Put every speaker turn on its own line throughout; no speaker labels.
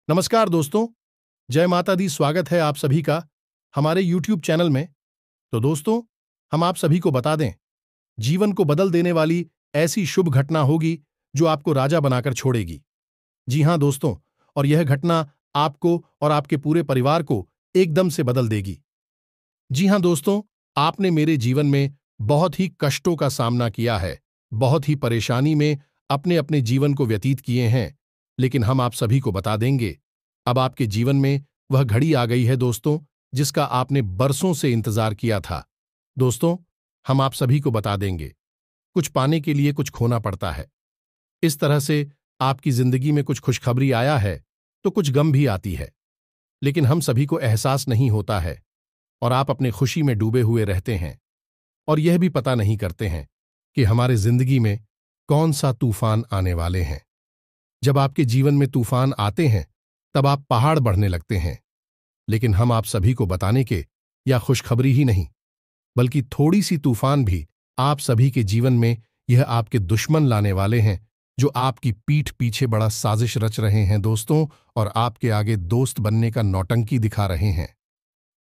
नमस्कार दोस्तों। जय माता दी। स्वागत है आप सभी का हमारे YouTube चैनल में। तो दोस्तों, हम आप सभी को बता दें, जीवन को बदल देने वाली ऐसी शुभ घटना होगी जो आपको राजा बनाकर छोड़ेगी। जी हां दोस्तों, और यह घटना आपको और आपके पूरे परिवार को एकदम से बदल देगी। जी हां दोस्तों, आपने मेरे जीवन में बहुत ही कष्टों का सामना किया है, बहुत ही परेशानी में अपने अपने जीवन को व्यतीत किए हैं, लेकिन हम आप सभी को बता देंगे, अब आपके जीवन में वह घड़ी आ गई है दोस्तों, जिसका आपने बरसों से इंतजार किया था। दोस्तों, हम आप सभी को बता देंगे, कुछ पाने के लिए कुछ खोना पड़ता है। इस तरह से आपकी जिंदगी में कुछ खुशखबरी आया है तो कुछ गम भी आती है, लेकिन हम सभी को एहसास नहीं होता है और आप अपने खुशी में डूबे हुए रहते हैं और यह भी पता नहीं करते हैं कि हमारे जिंदगी में कौन सा तूफान आने वाले हैं। जब आपके जीवन में तूफान आते हैं तब आप पहाड़ बढ़ने लगते हैं, लेकिन हम आप सभी को बताने के या खुशखबरी ही नहीं, बल्कि थोड़ी सी तूफान भी आप सभी के जीवन में यह आपके दुश्मन लाने वाले हैं, जो आपकी पीठ पीछे बड़ा साजिश रच रहे हैं दोस्तों, और आपके आगे दोस्त बनने का नौटंकी दिखा रहे हैं।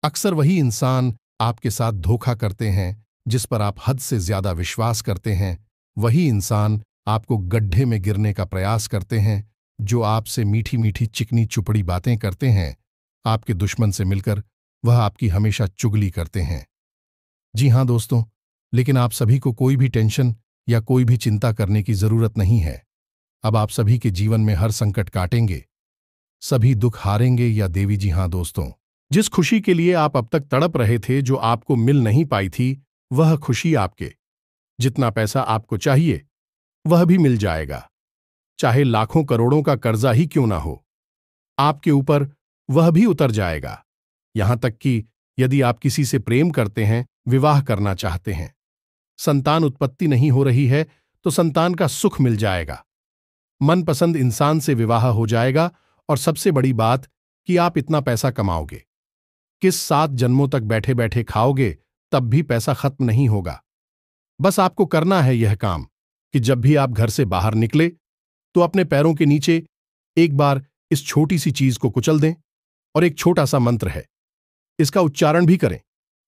अक्सर वही इंसान आपके साथ धोखा करते हैं जिस पर आप हद से ज्यादा विश्वास करते हैं। वही इंसान आपको गड्ढे में गिरने का प्रयास करते हैं, जो आपसे मीठी मीठी चिकनी चुपड़ी बातें करते हैं। आपके दुश्मन से मिलकर वह आपकी हमेशा चुगली करते हैं। जी हां दोस्तों, लेकिन आप सभी को कोई भी टेंशन या कोई भी चिंता करने की जरूरत नहीं है। अब आप सभी के जीवन में हर संकट काटेंगे, सभी दुख हारेंगे या देवी। जी हां दोस्तों, जिस खुशी के लिए आप अब तक तड़प रहे थे, जो आपको मिल नहीं पाई थी, वह खुशी आपके, जितना पैसा आपको चाहिए वह भी मिल जाएगा, चाहे लाखों करोड़ों का कर्जा ही क्यों ना हो, आपके ऊपर वह भी उतर जाएगा। यहां तक कि यदि आप किसी से प्रेम करते हैं, विवाह करना चाहते हैं, संतान उत्पत्ति नहीं हो रही है तो संतान का सुख मिल जाएगा, मनपसंद इंसान से विवाह हो जाएगा, और सबसे बड़ी बात कि आप इतना पैसा कमाओगे, किस 7 जन्मों तक बैठे बैठे खाओगे, तब भी पैसा खत्म नहीं होगा। बस आपको करना है यह काम कि जब भी आप घर से बाहर निकले तो अपने पैरों के नीचे एक बार इस छोटी सी चीज को कुचल दें, और एक छोटा सा मंत्र है, इसका उच्चारण भी करें,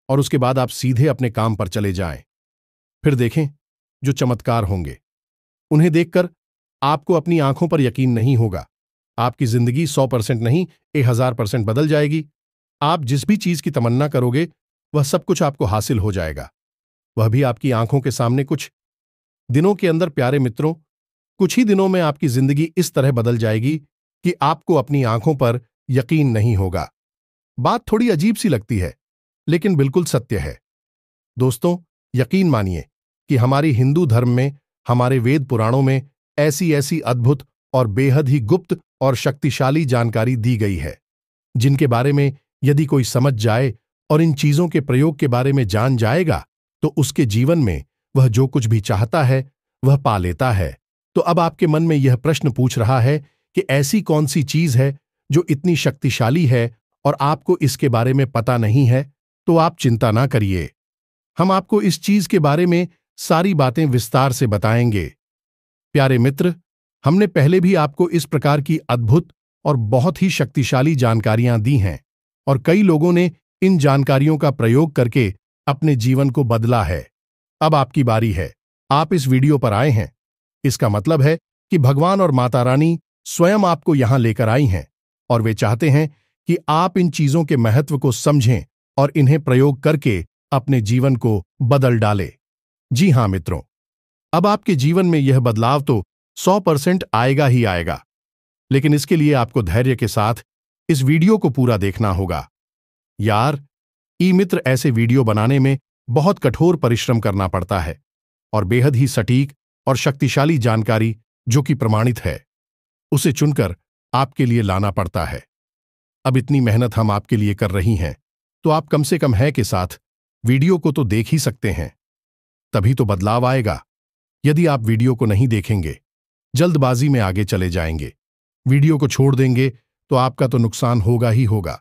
और उसके बाद आप सीधे अपने काम पर चले जाएं। फिर देखें जो चमत्कार होंगे। उन्हें देखकर आपको अपनी आंखों पर यकीन नहीं होगा। आपकी जिंदगी 100% नहीं, 1000% बदल जाएगी। आप जिस भी चीज की तमन्ना करोगे वह सब कुछ आपको हासिल हो जाएगा, वह भी आपकी आंखों के सामने। कुछ दिनों के अंदर प्यारे मित्रों, कुछ ही दिनों में आपकी जिंदगी इस तरह बदल जाएगी कि आपको अपनी आंखों पर यकीन नहीं होगा। बात थोड़ी अजीब सी लगती है, लेकिन बिल्कुल सत्य है दोस्तों। यकीन मानिए कि हमारी हिंदू धर्म में, हमारे वेद पुराणों में ऐसी ऐसी अद्भुत और बेहद ही गुप्त और शक्तिशाली जानकारी दी गई है, जिनके बारे में यदि कोई समझ जाए और इन चीजों के प्रयोग के बारे में जान जाएगा तो उसके जीवन में वह जो कुछ भी चाहता है वह पा लेता है। तो अब आपके मन में यह प्रश्न पूछ रहा है कि ऐसी कौन सी चीज है जो इतनी शक्तिशाली है और आपको इसके बारे में पता नहीं है। तो आप चिंता ना करिए, हम आपको इस चीज के बारे में सारी बातें विस्तार से बताएंगे। प्यारे मित्र, हमने पहले भी आपको इस प्रकार की अद्भुत और बहुत ही शक्तिशाली जानकारियां दी हैं, और कई लोगों ने इन जानकारियों का प्रयोग करके अपने जीवन को बदला है। अब आपकी बारी है। आप इस वीडियो पर आए हैं, इसका मतलब है कि भगवान और माता रानी स्वयं आपको यहां लेकर आई हैं, और वे चाहते हैं कि आप इन चीजों के महत्व को समझें और इन्हें प्रयोग करके अपने जीवन को बदल डालें। जी हां मित्रों, अब आपके जीवन में यह बदलाव तो 100% आएगा ही आएगा, लेकिन इसके लिए आपको धैर्य के साथ इस वीडियो को पूरा देखना होगा। यार, ई मित्र ऐसे वीडियो बनाने में बहुत कठोर परिश्रम करना पड़ता है, और बेहद ही सटीक और शक्तिशाली जानकारी जो कि प्रमाणित है, उसे चुनकर आपके लिए लाना पड़ता है। अब इतनी मेहनत हम आपके लिए कर रही हैं, तो आप कम से कम है के साथ वीडियो को तो देख ही सकते हैं, तभी तो बदलाव आएगा। यदि आप वीडियो को नहीं देखेंगे, जल्दबाजी में आगे चले जाएंगे, वीडियो को छोड़ देंगे, तो आपका तो नुकसान होगा ही होगा।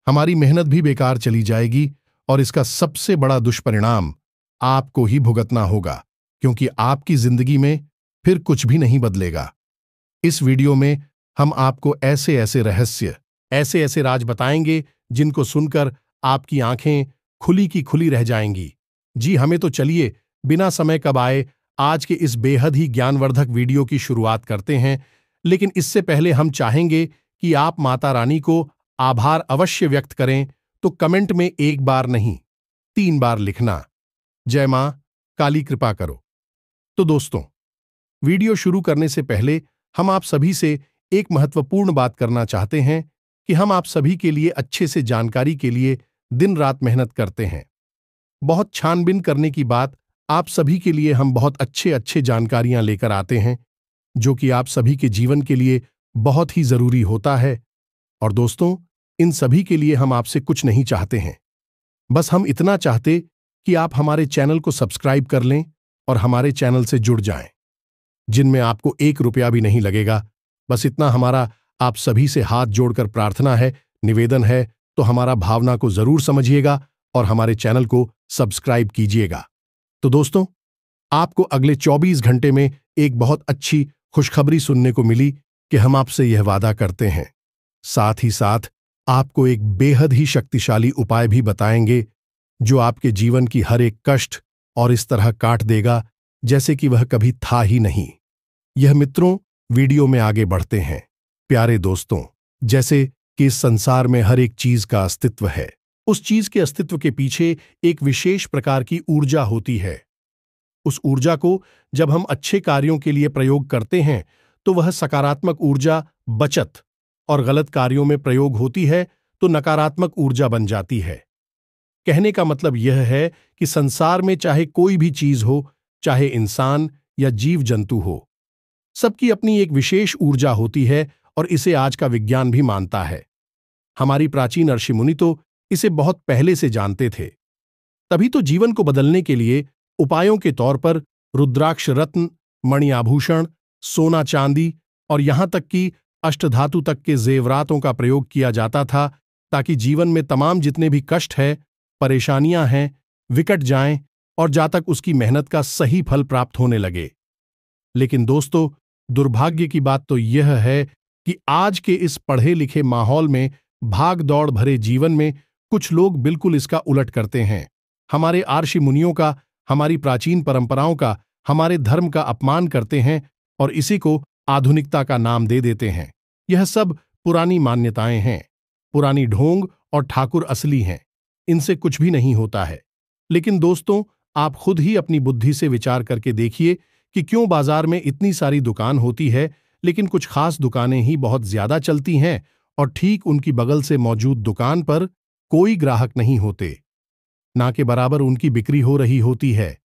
हमारी मेहनत भी बेकार चली जाएगी, और इसका सबसे बड़ा दुष्परिणाम आपको ही भुगतना होगा, क्योंकि आपकी जिंदगी में फिर कुछ भी नहीं बदलेगा। इस वीडियो में हम आपको ऐसे ऐसे रहस्य, ऐसे ऐसे राज बताएंगे जिनको सुनकर आपकी आंखें खुली की खुली रह जाएंगी। जी हमें तो चलिए बिना समय कबाए आज के इस बेहद ही ज्ञानवर्धक वीडियो की शुरुआत करते हैं। लेकिन इससे पहले हम चाहेंगे कि आप माता रानी को आभार अवश्य व्यक्त करें, तो कमेंट में 1 बार नहीं 3 बार लिखना, जय मां काली कृपा करो। तो दोस्तों, वीडियो शुरू करने से पहले हम आप सभी से एक महत्वपूर्ण बात करना चाहते हैं कि हम आप सभी के लिए अच्छे से जानकारी के लिए दिन रात मेहनत करते हैं। बहुत छानबीन करने की बात, आप सभी के लिए हम बहुत अच्छे अच्छे जानकारियां लेकर आते हैं जो कि आप सभी के जीवन के लिए बहुत ही जरूरी होता है। और दोस्तों, इन सभी के लिए हम आपसे कुछ नहीं चाहते हैं, बस हम इतना चाहते कि आप हमारे चैनल को सब्सक्राइब कर लें और हमारे चैनल से जुड़ जाएं, जिनमें आपको 1 रुपया भी नहीं लगेगा। बस इतना हमारा आप सभी से हाथ जोड़कर प्रार्थना है, निवेदन है, तो हमारा भावना को जरूर समझिएगा और हमारे चैनल को सब्सक्राइब कीजिएगा। तो दोस्तों, आपको अगले 24 घंटे में एक बहुत अच्छी खुशखबरी सुनने को मिली कि हम आपसे यह वादा करते हैं। साथ ही साथ आपको एक बेहद ही शक्तिशाली उपाय भी बताएंगे जो आपके जीवन की हर एक कष्ट और इस तरह काट देगा जैसे कि वह कभी था ही नहीं। यह मित्रों, वीडियो में आगे बढ़ते हैं। प्यारे दोस्तों, जैसे कि इस संसार में हर एक चीज का अस्तित्व है, उस चीज के अस्तित्व के पीछे एक विशेष प्रकार की ऊर्जा होती है। उस ऊर्जा को जब हम अच्छे कार्यों के लिए प्रयोग करते हैं तो वह सकारात्मक ऊर्जा बचत, और गलत कार्यों में प्रयोग होती है तो नकारात्मक ऊर्जा बन जाती है। कहने का मतलब यह है कि संसार में चाहे कोई भी चीज हो, चाहे इंसान या जीव जंतु हो, सबकी अपनी एक विशेष ऊर्जा होती है और इसे आज का विज्ञान भी मानता है। हमारी प्राचीन ऋषि मुनि तो इसे बहुत पहले से जानते थे। तभी तो जीवन को बदलने के लिए उपायों के तौर पर रुद्राक्ष रत्न, मणि आभूषण, सोना चांदी और यहां तक कि अष्टधातु तक के जेवरातों का प्रयोग किया जाता था, ताकि जीवन में तमाम जितने भी कष्ट है, परेशानियां हैं, विकट जाएं और जा तक उसकी मेहनत का सही फल प्राप्त होने लगे। लेकिन दोस्तों, दुर्भाग्य की बात तो यह है कि आज के इस पढ़े लिखे माहौल में, भाग दौड़ भरे जीवन में कुछ लोग बिल्कुल इसका उलट करते हैं। हमारे ऋषि मुनियों का, हमारी प्राचीन परंपराओं का, हमारे धर्म का अपमान करते हैं और इसी को आधुनिकता का नाम दे देते हैं। यह सब पुरानी मान्यताएं हैं, पुरानी ढोंग और ठाकुर असली हैं, इनसे कुछ भी नहीं होता है। लेकिन दोस्तों, आप खुद ही अपनी बुद्धि से विचार करके देखिए कि क्यों बाजार में इतनी सारी दुकान होती है, लेकिन कुछ खास दुकानें ही बहुत ज्यादा चलती हैं और ठीक उनकी बगल से मौजूद दुकान पर कोई ग्राहक नहीं होते, ना के बराबर उनकी बिक्री हो रही होती है।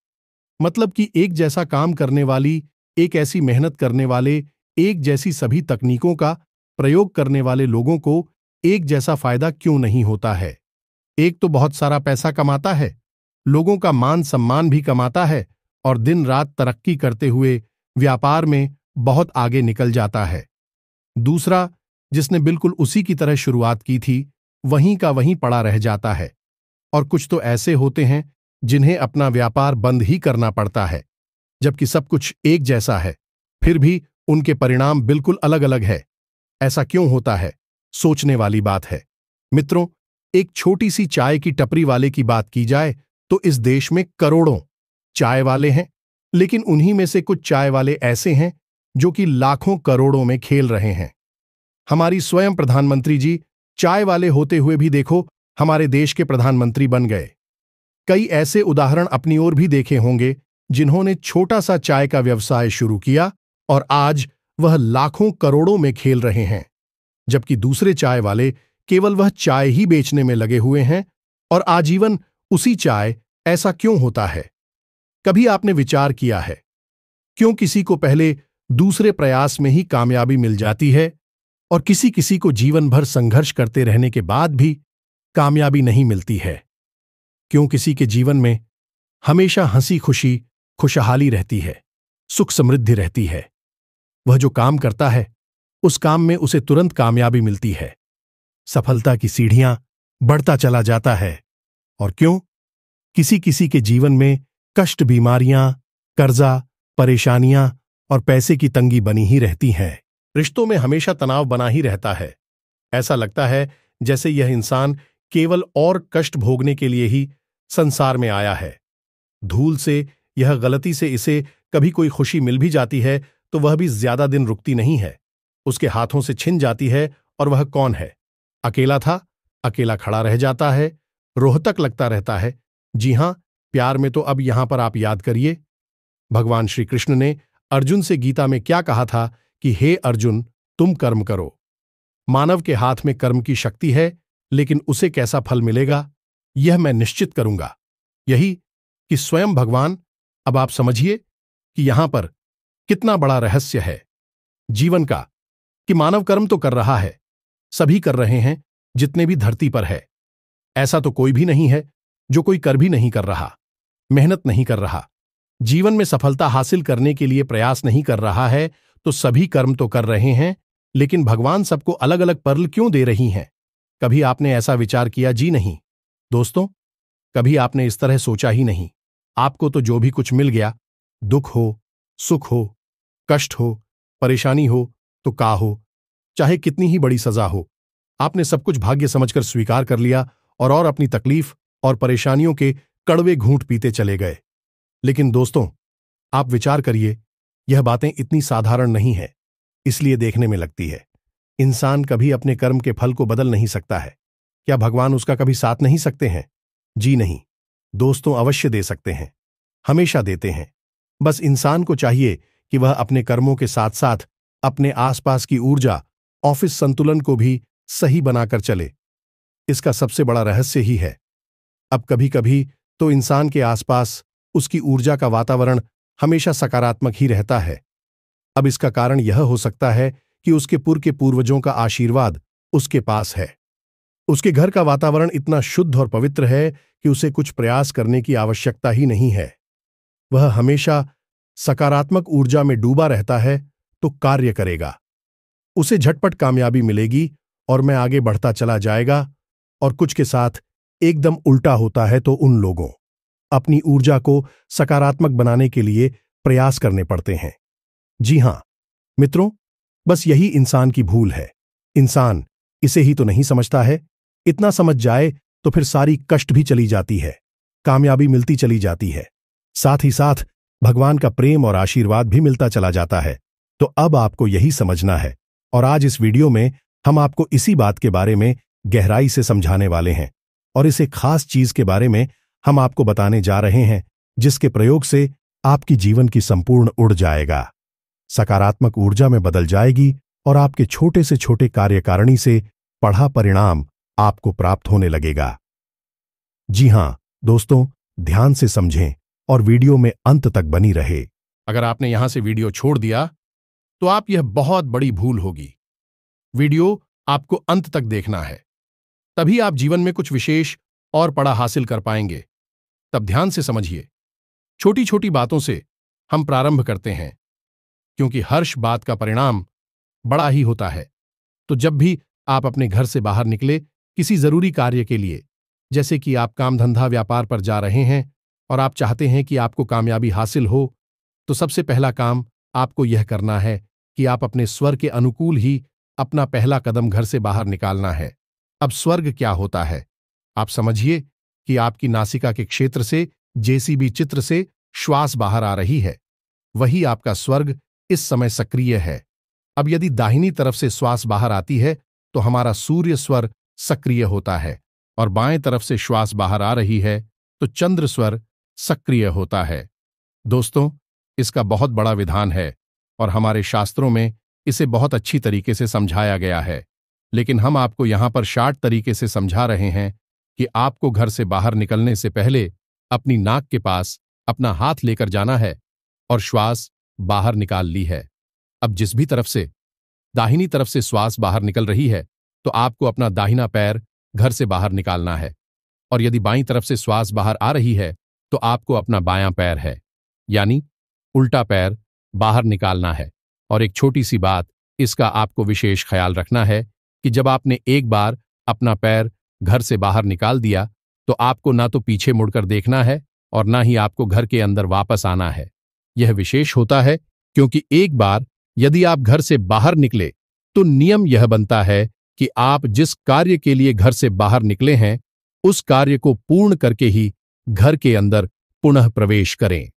मतलब कि एक जैसा काम करने वाली, एक ऐसी मेहनत करने वाले, एक जैसी सभी तकनीकों का प्रयोग करने वाले लोगों को एक जैसा फायदा क्यों नहीं होता है? एक तो बहुत सारा पैसा कमाता है, लोगों का मान सम्मान भी कमाता है और दिन रात तरक्की करते हुए व्यापार में बहुत आगे निकल जाता है। दूसरा, जिसने बिल्कुल उसी की तरह शुरुआत की थी, वहीं का वहीं पड़ा रह जाता है। और कुछ तो ऐसे होते हैं जिन्हें अपना व्यापार बंद ही करना पड़ता है, जबकि सब कुछ एक जैसा है, फिर भी उनके परिणाम बिल्कुल अलग अलग है। ऐसा क्यों होता है? सोचने वाली बात है। मित्रों, एक छोटी सी चाय की टपरी वाले की बात की जाए तो इस देश में करोड़ों चाय वाले हैं, लेकिन उन्हीं में से कुछ चाय वाले ऐसे हैं जो कि लाखों करोड़ों में खेल रहे हैं। हमारी स्वयं प्रधानमंत्री जी चाय वाले होते हुए भी देखो हमारे देश के प्रधानमंत्री बन गए। कई ऐसे उदाहरण अपनी ओर भी देखे होंगे जिन्होंने छोटा सा चाय का व्यवसाय शुरू किया और आज वह लाखों करोड़ों में खेल रहे हैं, जबकि दूसरे चाय वाले केवल वह चाय ही बेचने में लगे हुए हैं और आजीवन उसी चाय। ऐसा क्यों होता है? कभी आपने विचार किया है क्यों किसी को पहले दूसरे प्रयास में ही कामयाबी मिल जाती है और किसी किसी को जीवन भर संघर्ष करते रहने के बाद भी कामयाबी नहीं मिलती है? क्यों किसी के जीवन में हमेशा हंसी खुशी खुशहाली रहती है, सुख समृद्धि रहती है? वह जो काम करता है उस काम में उसे तुरंत कामयाबी मिलती है, सफलता की सीढ़ियां बढ़ता चला जाता है। और क्यों किसी किसी के जीवन में कष्ट, बीमारियां, कर्जा, परेशानियां और पैसे की तंगी बनी ही रहती हैं? रिश्तों में हमेशा तनाव बना ही रहता है। ऐसा लगता है जैसे यह इंसान केवल और कष्ट भोगने के लिए ही संसार में आया है। धूल से, यह गलती से इसे कभी कोई खुशी मिल भी जाती है तो वह भी ज्यादा दिन रुकती नहीं है, उसके हाथों से छिन जाती है। और वह कौन है? अकेला था, अकेला खड़ा रह जाता है, रोहतक लगता रहता है। जी हां, प्यार में तो अब यहां पर आप याद करिए, भगवान श्री कृष्ण ने अर्जुन से गीता में क्या कहा था कि हे अर्जुन, तुम कर्म करो। मानव के हाथ में कर्म की शक्ति है, लेकिन उसे कैसा फल मिलेगा यह मैं निश्चित करूंगा। यही कि स्वयं भगवान। अब आप समझिए कि यहां पर कितना बड़ा रहस्य है जीवन का, कि मानव कर्म तो कर रहा है, सभी कर रहे हैं जितने भी धरती पर है। ऐसा तो कोई भी नहीं है जो कोई कर भी नहीं कर रहा, मेहनत नहीं कर रहा, जीवन में सफलता हासिल करने के लिए प्रयास नहीं कर रहा है। तो सभी कर्म तो कर रहे हैं, लेकिन भगवान सबको अलग अलग पर्ल क्यों दे रही हैं? कभी आपने ऐसा विचार किया? जी नहीं दोस्तों, कभी आपने इस तरह सोचा ही नहीं। आपको तो जो भी कुछ मिल गया, दुख हो, सुख हो, कष्ट हो, परेशानी हो तो का हो, चाहे कितनी ही बड़ी सजा हो, आपने सब कुछ भाग्य समझकर स्वीकार कर लिया और अपनी तकलीफ और परेशानियों के कड़वे घूंट पीते चले गए। लेकिन दोस्तों, आप विचार करिए, यह बातें इतनी साधारण नहीं है, इसलिए देखने में लगती है। इंसान कभी अपने कर्म के फल को बदल नहीं सकता है। क्या भगवान उसका कभी साथ नहीं सकते हैं? जी नहीं दोस्तों, अवश्य दे सकते हैं, हमेशा देते हैं। बस इंसान को चाहिए कि वह अपने कर्मों के साथ साथ अपने आसपास की ऊर्जा, ऑफिस संतुलन को भी सही बनाकर चले। इसका सबसे बड़ा रहस्य ही है। अब कभी कभी तो इंसान के आसपास उसकी ऊर्जा का वातावरण हमेशा सकारात्मक ही रहता है। अब इसका कारण यह हो सकता है कि उसके के पूर्वजों का आशीर्वाद उसके पास है। उसके घर का वातावरण इतना शुद्ध और पवित्र है कि उसे कुछ प्रयास करने की आवश्यकता ही नहीं है। वह हमेशा सकारात्मक ऊर्जा में डूबा रहता है तो कार्य करेगा, उसे झटपट कामयाबी मिलेगी और मैं आगे बढ़ता चला जाएगा। और कुछ के साथ एकदम उल्टा होता है तो उन लोगों अपनी ऊर्जा को सकारात्मक बनाने के लिए प्रयास करने पड़ते हैं। जी हां मित्रों, बस यही इंसान की भूल है। इंसान इसे ही तो नहीं समझता है। इतना समझ जाए तो फिर सारी कष्ट भी चली जाती है, कामयाबी मिलती चली जाती है, साथ ही साथ भगवान का प्रेम और आशीर्वाद भी मिलता चला जाता है। तो अब आपको यही समझना है, और आज इस वीडियो में हम आपको इसी बात के बारे में गहराई से समझाने वाले हैं। और इस एक खास चीज के बारे में हम आपको बताने जा रहे हैं, जिसके प्रयोग से आपकी जीवन की संपूर्ण उड़ जाएगा, सकारात्मक ऊर्जा में बदल जाएगी और आपके छोटे से छोटे कार्यकारिणी से पढ़ा परिणाम आपको प्राप्त होने लगेगा। जी हां दोस्तों, ध्यान से समझें और वीडियो में अंत तक बनी रहे। अगर आपने यहां से वीडियो छोड़ दिया तो आप यह बहुत बड़ी भूल होगी। वीडियो आपको अंत तक देखना है, तभी आप जीवन में कुछ विशेष और बड़ा हासिल कर पाएंगे। तब ध्यान से समझिए। छोटी छोटी बातों से हम प्रारंभ करते हैं, क्योंकि हर्ष बात का परिणाम बड़ा ही होता है। तो जब भी आप अपने घर से बाहर निकले किसी जरूरी कार्य के लिए, जैसे कि आप काम धंधा व्यापार पर जा रहे हैं और आप चाहते हैं कि आपको कामयाबी हासिल हो, तो सबसे पहला काम आपको यह करना है कि आप अपने स्वर के अनुकूल ही अपना पहला कदम घर से बाहर निकालना है। अब स्वर्ग क्या होता है? आप समझिए कि आपकी नासिका के क्षेत्र से, जेसीबी चित्र से श्वास बाहर आ रही है, वही आपका स्वर्ग इस समय सक्रिय है। अब यदि दाहिनी तरफ से श्वास बाहर आती है तो हमारा सूर्य स्वर सक्रिय होता है, और बाएं तरफ से श्वास बाहर आ रही है तो चंद्र स्वर सक्रिय होता है। दोस्तों, इसका बहुत बड़ा विधान है और हमारे शास्त्रों में इसे बहुत अच्छी तरीके से समझाया गया है, लेकिन हम आपको यहां पर शार्ट तरीके से समझा रहे हैं कि आपको घर से बाहर निकलने से पहले अपनी नाक के पास अपना हाथ लेकर जाना है और श्वास बाहर निकाल ली है। अब जिस भी तरफ से दाहिनी तरफ से श्वास बाहर निकल रही है तो आपको अपना दाहिना पैर घर से बाहर निकालना है, और यदि बाईं तरफ से श्वास बाहर आ रही है तो आपको अपना बायां पैर है, यानी उल्टा पैर बाहर निकालना है। और एक छोटी सी बात, इसका आपको विशेष ख्याल रखना है कि जब आपने एक बार अपना पैर घर से बाहर निकाल दिया तो आपको ना तो पीछे मुड़कर देखना है और ना ही आपको घर के अंदर वापस आना है। यह विशेष होता है क्योंकि एक बार यदि आप घर से बाहर निकले तो नियम यह बनता है कि आप जिस कार्य के लिए घर से बाहर निकले हैं उस कार्य को पूर्ण करके ही घर के अंदर पुनः प्रवेश करें।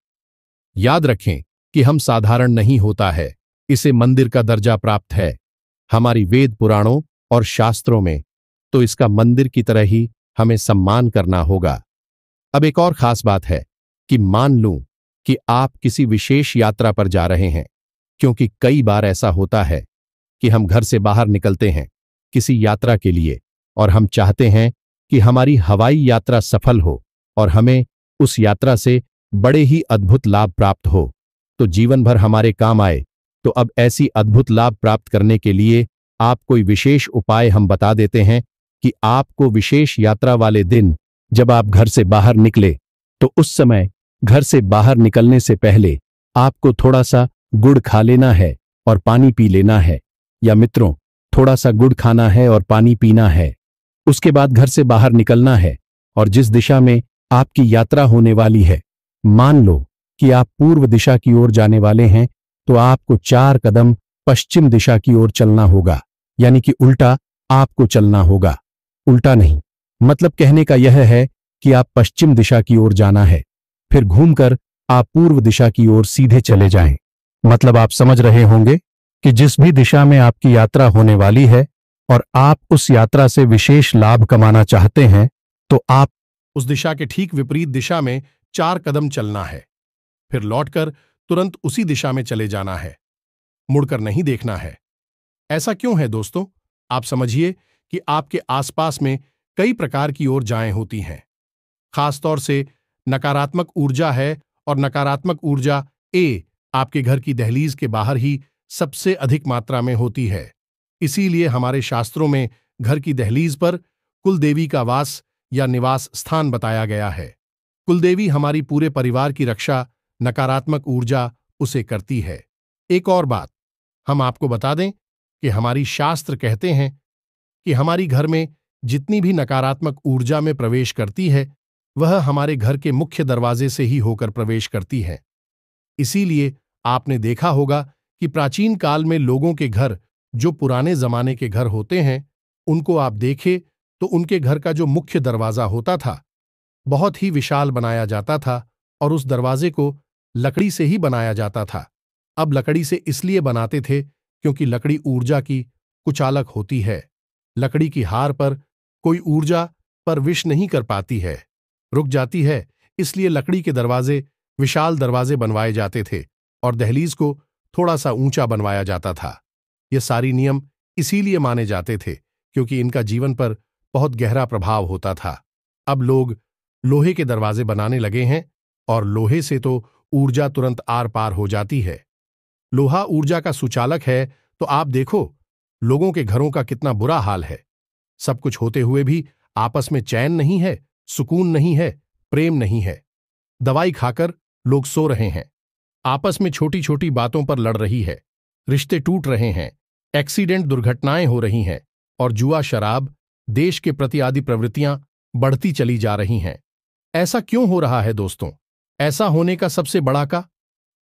याद रखें कि हम साधारण नहीं होता है, इसे मंदिर का दर्जा प्राप्त है। हमारी वेद पुराणों और शास्त्रों में तो इसका मंदिर की तरह ही हमें सम्मान करना होगा। अब एक और खास बात है कि मान लूं कि आप किसी विशेष यात्रा पर जा रहे हैं, क्योंकि कई बार ऐसा होता है कि हम घर से बाहर निकलते हैं किसी यात्रा के लिए और हम चाहते हैं कि हमारी हवाई यात्रा सफल हो और हमें उस यात्रा से बड़े ही अद्भुत लाभ प्राप्त हो, तो जीवन भर हमारे काम आए। तो अब ऐसी अद्भुत लाभ प्राप्त करने के लिए आप कोई विशेष उपाय हम बता देते हैं कि आपको विशेष यात्रा वाले दिन जब आप घर से बाहर निकले तो उस समय घर से बाहर निकलने से पहले आपको थोड़ा सा गुड़ खा लेना है और पानी पी लेना है, या मित्रों थोड़ा सा गुड़ खाना है और पानी पीना है। उसके बाद घर से बाहर निकलना है और जिस दिशा में आपकी यात्रा होने वाली है, मान लो कि आप पूर्व दिशा की ओर जाने वाले हैं, तो आपको 4 कदम पश्चिम दिशा की ओर चलना होगा, यानी कि उल्टा आपको चलना होगा। उल्टा नहीं, मतलब कहने का यह है कि आप पश्चिम दिशा की ओर जाना है, फिर घूमकर आप पूर्व दिशा की ओर सीधे चले जाएं। मतलब आप समझ रहे होंगे कि जिस भी दिशा में आपकी यात्रा होने वाली है और आप उस यात्रा से विशेष लाभ कमाना चाहते हैं, तो आप उस दिशा के ठीक विपरीत दिशा में 4 कदम चलना है, फिर लौटकर तुरंत उसी दिशा में चले जाना है, मुड़कर नहीं देखना है। ऐसा क्यों है दोस्तों? आप समझिए कि आपके आसपास में कई प्रकार की ऊर्जाएं होती हैं। खासतौर से नकारात्मक ऊर्जा है और नकारात्मक ऊर्जा ए आपके घर की दहलीज के बाहर ही सबसे अधिक मात्रा में होती है। इसीलिए हमारे शास्त्रों में घर की दहलीज पर कुलदेवी का वास या निवास स्थान बताया गया है। कुलदेवी हमारी पूरे परिवार की रक्षा नकारात्मक ऊर्जा उसे करती है। एक और बात हम आपको बता दें कि हमारी शास्त्र कहते हैं कि हमारी घर में जितनी भी नकारात्मक ऊर्जा में प्रवेश करती है वह हमारे घर के मुख्य दरवाजे से ही होकर प्रवेश करती है। इसीलिए आपने देखा होगा कि प्राचीन काल में लोगों के घर, जो पुराने जमाने के घर होते हैं, उनको आप देखें तो उनके घर का जो मुख्य दरवाजा होता था बहुत ही विशाल बनाया जाता था और उस दरवाजे को लकड़ी से ही बनाया जाता था। अब लकड़ी से इसलिए बनाते थे क्योंकि लकड़ी ऊर्जा की कुचालक होती है। लकड़ी की हार पर कोई ऊर्जा पर विश नहीं कर पाती है, रुक जाती है। इसलिए लकड़ी के दरवाजे विशाल दरवाजे बनवाए जाते थे और दहलीज को थोड़ा सा ऊंचा बनवाया जाता था। ये सारी नियम इसीलिए माने जाते थे क्योंकि इनका जीवन पर बहुत गहरा प्रभाव होता था। अब लोग लोहे के दरवाजे बनाने लगे हैं और लोहे से तो ऊर्जा तुरंत आर पार हो जाती है। लोहा ऊर्जा का सुचालक है, तो आप देखो लोगों के घरों का कितना बुरा हाल है। सब कुछ होते हुए भी आपस में चैन नहीं है, सुकून नहीं है, प्रेम नहीं है। दवाई खाकर लोग सो रहे हैं, आपस में छोटी छोटी बातों पर लड़ रही है, रिश्ते टूट रहे हैं, एक्सीडेंट दुर्घटनाएं हो रही हैं और जुआ, शराब, देश के प्रति आदि प्रवृत्तियां बढ़ती चली जा रही हैं। ऐसा क्यों हो रहा है दोस्तों? ऐसा होने का सबसे बड़ा का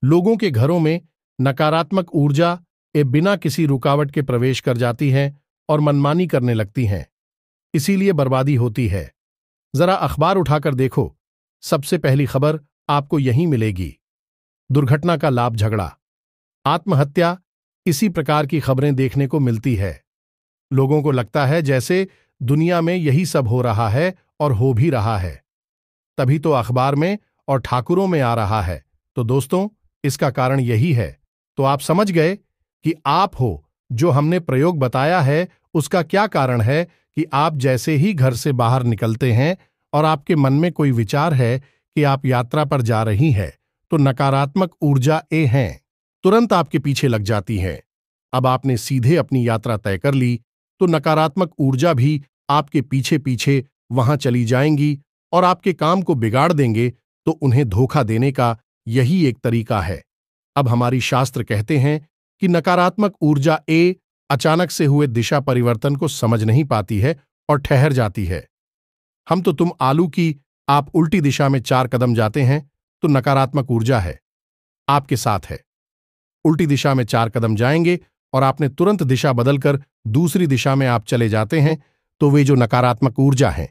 लोगों के घरों में नकारात्मक ऊर्जा बिना किसी रुकावट के प्रवेश कर जाती है और मनमानी करने लगती हैं। इसीलिए बर्बादी होती है। जरा अखबार उठाकर देखो, सबसे पहली खबर आपको यहीं मिलेगी। दुर्घटना का लाभ झगड़ा, आत्महत्या, इसी प्रकार की खबरें देखने को मिलती है। लोगों को लगता है जैसे दुनिया में यही सब हो रहा है और हो भी रहा है, तभी तो अखबार में और ठाकुरों में आ रहा है। तो दोस्तों, इसका कारण यही है। तो आप समझ गए कि आप हो जो हमने प्रयोग बताया है उसका क्या कारण है कि आप जैसे ही घर से बाहर निकलते हैं और आपके मन में कोई विचार है कि आप यात्रा पर जा रही हैं, तो नकारात्मक ऊर्जा हैं तुरंत आपके पीछे लग जाती है। अब आपने सीधे अपनी यात्रा तय कर ली तो नकारात्मक ऊर्जा भी आपके पीछे पीछे वहां चली जाएंगी और आपके काम को बिगाड़ देंगे। तो उन्हें धोखा देने का यही एक तरीका है। अब हमारी शास्त्र कहते हैं कि नकारात्मक ऊर्जा अचानक से हुए दिशा परिवर्तन को समझ नहीं पाती है और ठहर जाती है। हम तो तुम आलू की आप उल्टी दिशा में 4 कदम जाते हैं तो नकारात्मक ऊर्जा है आपके साथ है। उल्टी दिशा में 4 कदम जाएंगे और आपने तुरंत दिशा बदलकर दूसरी दिशा में आप चले जाते हैं तो वे जो नकारात्मक ऊर्जा हैं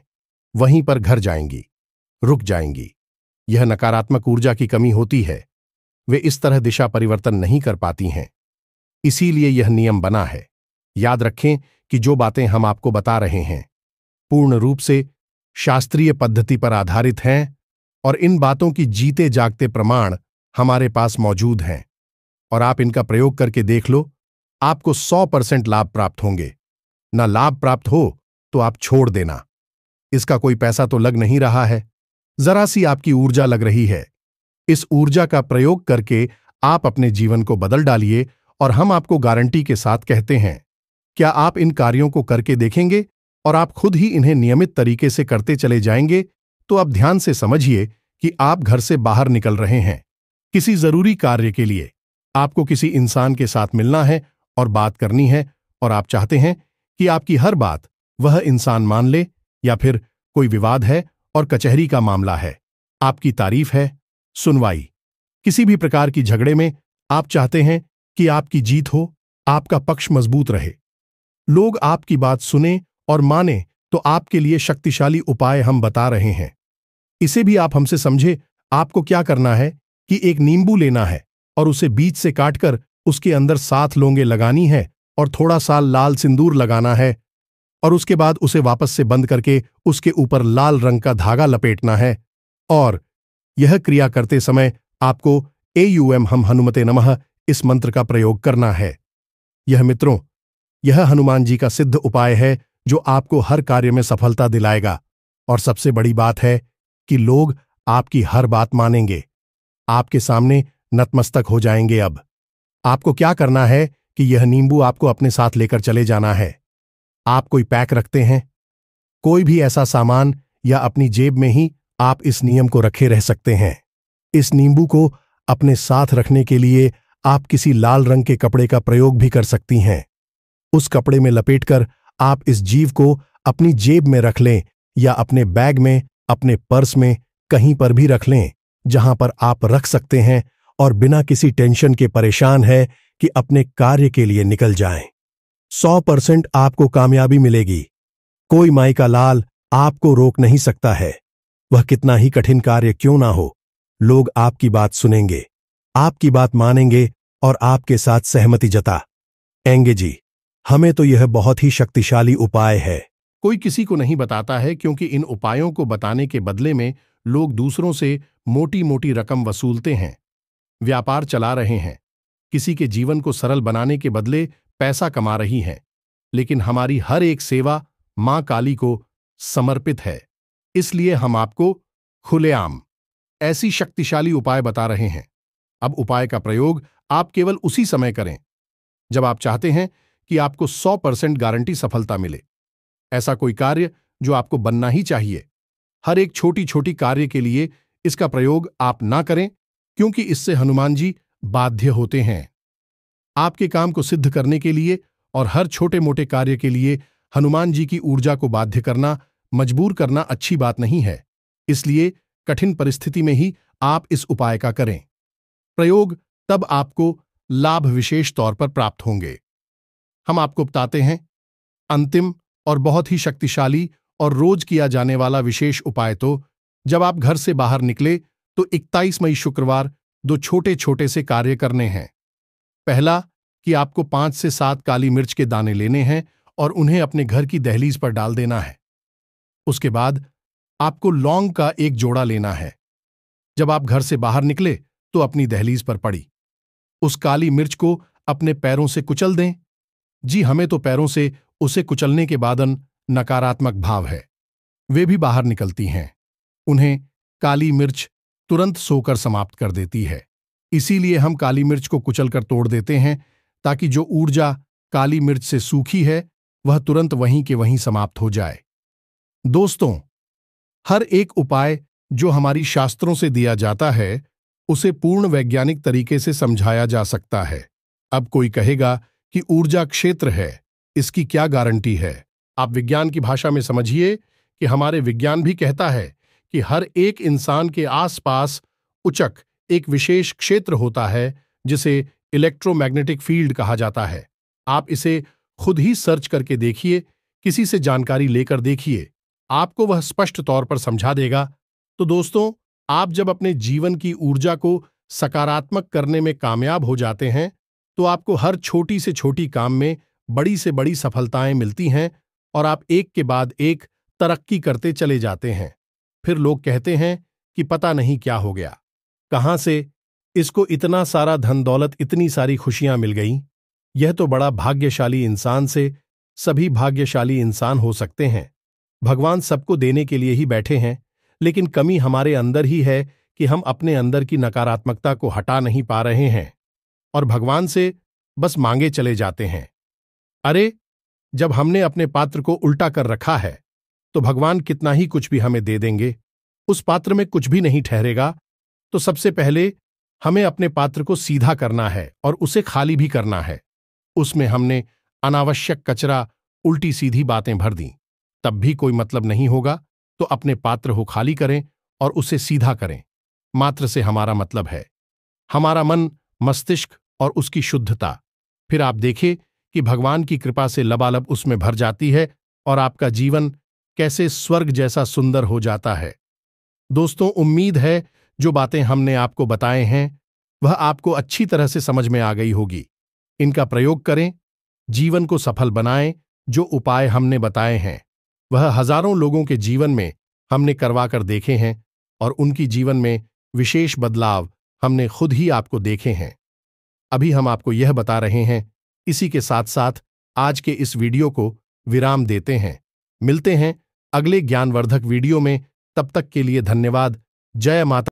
वहीं पर घर जाएंगी, रुक जाएंगी। यह नकारात्मक ऊर्जा की कमी होती है, वे इस तरह दिशा परिवर्तन नहीं कर पाती हैं। इसीलिए यह नियम बना है। याद रखें कि जो बातें हम आपको बता रहे हैं पूर्ण रूप से शास्त्रीय पद्धति पर आधारित हैं और इन बातों की जीते जागते प्रमाण हमारे पास मौजूद हैं और आप इनका प्रयोग करके देख लो, आपको 100% लाभ प्राप्त होंगे। ना लाभ प्राप्त हो तो आप छोड़ देना। इसका कोई पैसा तो लग नहीं रहा है, जरा सी आपकी ऊर्जा लग रही है। इस ऊर्जा का प्रयोग करके आप अपने जीवन को बदल डालिए और हम आपको गारंटी के साथ कहते हैं, क्या आप इन कार्यों को करके देखेंगे और आप खुद ही इन्हें नियमित तरीके से करते चले जाएंगे तो अब ध्यान से समझिए कि आप घर से बाहर निकल रहे हैं किसी जरूरी कार्य के लिए। आपको किसी इंसान के साथ मिलना है और बात करनी है और आप चाहते हैं कि आपकी हर बात वह इंसान मान ले, या फिर कोई विवाद है और कचहरी का मामला है, आपकी तारीफ है, सुनवाई, किसी भी प्रकार की झगड़े में आप चाहते हैं कि आपकी जीत हो, आपका पक्ष मजबूत रहे, लोग आपकी बात सुने और माने, तो आपके लिए शक्तिशाली उपाय हम बता रहे हैं। इसे भी आप हमसे समझे। आपको क्या करना है कि एक नींबू लेना है और उसे बीच से काटकर उसके अंदर 7 लौंगे लगानी है और थोड़ा सा लाल सिंदूर लगाना है और उसके बाद उसे वापस से बंद करके उसके ऊपर लाल रंग का धागा लपेटना है और यह क्रिया करते समय आपको एयूएम हम हनुमते नमः इस मंत्र का प्रयोग करना है। यह मित्रों, यह हनुमान जी का सिद्ध उपाय है जो आपको हर कार्य में सफलता दिलाएगा और सबसे बड़ी बात है कि लोग आपकी हर बात मानेंगे, आपके सामने नतमस्तक हो जाएंगे। अब आपको क्या करना है कि यह नींबू आपको अपने साथ लेकर चले जाना है। आप कोई पैक रखते हैं, कोई भी ऐसा सामान, या अपनी जेब में ही आप इस नियम को रखे रह सकते हैं। इस नींबू को अपने साथ रखने के लिए आप किसी लाल रंग के कपड़े का प्रयोग भी कर सकती हैं। उस कपड़े में लपेटकर आप इस जीव को अपनी जेब में रख लें या अपने बैग में, अपने पर्स में, कहीं पर भी रख लें जहां पर आप रख सकते हैं और बिना किसी टेंशन के परेशान है कि अपने कार्य के लिए निकल जाएं। 100% आपको कामयाबी मिलेगी। कोई माई का लाल आपको रोक नहीं सकता है, वह कितना ही कठिन कार्य क्यों ना हो। लोग आपकी बात सुनेंगे, आपकी बात मानेंगे और आपके साथ सहमति जताएंगे। जी, हमें तो यह बहुत ही शक्तिशाली उपाय है। कोई किसी को नहीं बताता है क्योंकि इन उपायों को बताने के बदले में लोग दूसरों से मोटी मोटी रकम वसूलते हैं, व्यापार चला रहे हैं, किसी के जीवन को सरल बनाने के बदले पैसा कमा रही हैं। लेकिन हमारी हर एक सेवा मां काली को समर्पित है, इसलिए हम आपको खुलेआम ऐसी शक्तिशाली उपाय बता रहे हैं। अब उपाय का प्रयोग आप केवल उसी समय करें जब आप चाहते हैं कि आपको 100% गारंटी सफलता मिले। ऐसा कोई कार्य जो आपको बनना ही चाहिए। हर एक छोटी छोटी कार्य के लिए इसका प्रयोग आप ना करें क्योंकि इससे हनुमान जी बाध्य होते हैं। आपके काम को सिद्ध करने के लिए और हर छोटे मोटे कार्य के लिए हनुमान जी की ऊर्जा को बाध्य करना, मजबूर करना अच्छी बात नहीं है। इसलिए कठिन परिस्थिति में ही आप इस उपाय का करें प्रयोग, तब आपको लाभ विशेष तौर पर प्राप्त होंगे। हम आपको बताते हैं अंतिम और बहुत ही शक्तिशाली और रोज किया जाने वाला विशेष उपाय। तो जब आप घर से बाहर निकले तो 21 मई शुक्रवार 2 छोटे छोटे से कार्य करने हैं। पहला कि आपको 5 से 7 काली मिर्च के दाने लेने हैं और उन्हें अपने घर की दहलीज पर डाल देना है। उसके बाद आपको लौंग का एक जोड़ा लेना है। जब आप घर से बाहर निकले तो अपनी दहलीज पर पड़ी उस काली मिर्च को अपने पैरों से कुचल दें। जी, हमें तो पैरों से उसे कुचलने के बादन नकारात्मक भाव है, वे भी बाहर निकलती हैं। उन्हें काली मिर्च तुरंत सोकर समाप्त कर देती है। इसीलिए हम काली मिर्च को कुचलकर तोड़ देते हैं ताकि जो ऊर्जा काली मिर्च से सूखी है वह तुरंत वहीं के वहीं समाप्त हो जाए। दोस्तों, हर एक उपाय जो हमारी शास्त्रों से दिया जाता है उसे पूर्ण वैज्ञानिक तरीके से समझाया जा सकता है। अब कोई कहेगा कि ऊर्जा क्षेत्र है, इसकी क्या गारंटी है? आप विज्ञान की भाषा में समझिए कि हमारे विज्ञान भी कहता है कि हर एक इंसान के आसपास उचक एक विशेष क्षेत्र होता है जिसे इलेक्ट्रोमैग्नेटिक फील्ड कहा जाता है। आप इसे खुद ही सर्च करके देखिए, किसी से जानकारी लेकर देखिए, आपको वह स्पष्ट तौर पर समझा देगा। तो दोस्तों, आप जब अपने जीवन की ऊर्जा को सकारात्मक करने में कामयाब हो जाते हैं, तो आपको हर छोटी से छोटी काम में बड़ी से बड़ी सफलताएं मिलती हैं और आप एक के बाद एक तरक्की करते चले जाते हैं। फिर लोग कहते हैं कि पता नहीं क्या हो गया, कहां से इसको इतना सारा धन दौलत, इतनी सारी खुशियां मिल गईं। यह तो बड़ा भाग्यशाली इंसान से सभी भाग्यशाली इंसान हो सकते हैं। भगवान सबको देने के लिए ही बैठे हैं, लेकिन कमी हमारे अंदर ही है कि हम अपने अंदर की नकारात्मकता को हटा नहीं पा रहे हैं और भगवान से बस मांगे चले जाते हैं। अरे, जब हमने अपने पात्र को उल्टा कर रखा है, तो भगवान कितना ही कुछ भी हमें दे देंगे, उस पात्र में कुछ भी नहीं ठहरेगा। तो सबसे पहले हमें अपने पात्र को सीधा करना है और उसे खाली भी करना है। उसमें हमने अनावश्यक कचरा, उल्टी सीधी बातें भर दी, तब भी कोई मतलब नहीं होगा। तो अपने पात्र को खाली करें और उसे सीधा करें। मात्र से हमारा मतलब है हमारा मन, मस्तिष्क और उसकी शुद्धता। फिर आप देखें कि भगवान की कृपा से लबालब उसमें भर जाती है और आपका जीवन कैसे स्वर्ग जैसा सुंदर हो जाता है। दोस्तों, उम्मीद है जो बातें हमने आपको बताए हैं वह आपको अच्छी तरह से समझ में आ गई होगी। इनका प्रयोग करें, जीवन को सफल बनाएं। जो उपाय हमने बताए हैं वह हजारों लोगों के जीवन में हमने करवा कर देखे हैं और उनकी जीवन में विशेष बदलाव हमने खुद ही आपको देखे हैं। अभी हम आपको यह बता रहे हैं। इसी के साथ साथ आज के इस वीडियो को विराम देते हैं। मिलते हैं अगले ज्ञानवर्धक वीडियो में। तब तक के लिए धन्यवाद। जय माता।